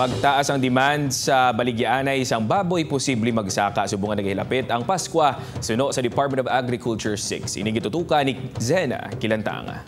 Pagtaas ang demand sa baligyaanay isang baboy posible magsaka subong nga naghilapit ang Paskwa suno sa Department of Agriculture 6. Ini gitutukan ni Zena Kilantanga.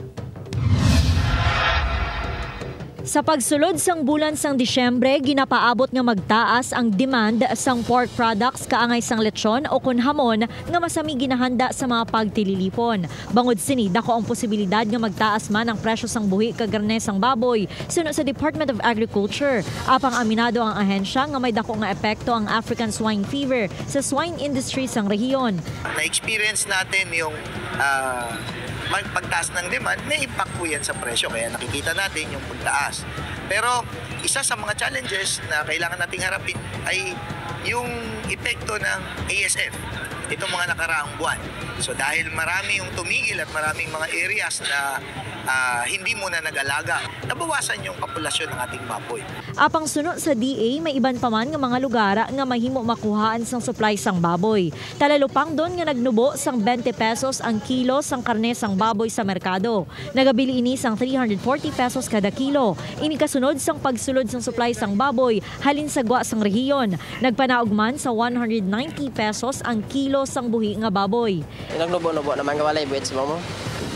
Sa pagsulod sang bulan sang Disyembre, ginapaabot nga magtaas ang demand sang pork products kaangay sang lechon o kun hamon nga masami ginahanda sa mga pagtililipon. Bangod sini, dako ang posibilidad nga magtaas man ang presyo sang buhi kag garne sang baboy suno sa Department of Agriculture. Apang aminado ang ahensya nga may dako nga epekto ang African swine fever sa swine industry sang rehiyon. Na-experience natin yung pagtaas ng demand, may impact po yan sa presyo. Kaya nakikita natin yung pagtaas. Pero isa sa mga challenges na kailangan nating harapin ay yung epekto ng ASF. Itong mga nakaraang buwan. So dahil marami yung tumigil at maraming mga areas na hindi muna nag-alaga, nabawasan yung populasyon ng ating baboy. Apang sunod sa DA, may iban pa man nga mga lugar nga mahimo makuhaan sang supply sang baboy. Talalupang doon nga nagnubo sang 20 pesos ang kilo sang karne sang baboy sa merkado. Nagabili ini sang 340 pesos kada kilo. Ini kasunod sang pagsulod sang supply sang baboy halin sa gwa sang rehiyon. Nagpanaog man sa 190 pesos ang kilo sang buhi nga baboy. Nagnubo-nubo naman nga walay buwit sa mo.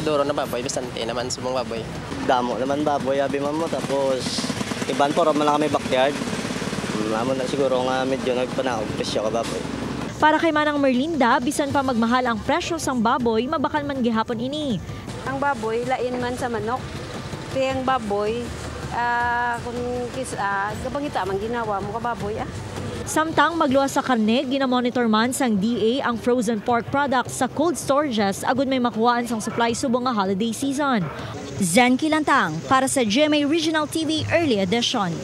Duro na baboy, bastante naman sa mga baboy. Damo naman baboy, abi man mo. Tapos, iban po, raman lang kami backyard. Naman na siguro nga medyo nagpanaog presyo ka baboy. Para kay Manang Merlinda, bisan pa magmahal ang presyo sang baboy, mabakal man gihapon ini. Ang baboy, lain man sa manok. Kaya ang baboy, kung gabangita man ginawa mo ka baboy. Samtang magluwas sa karne, ginamonitor man sang DA ang frozen pork products sa cold storages agud may makuhaan sang supply subong nga holiday season. Zen Kilantang para sa GMA Regional TV Early Edition.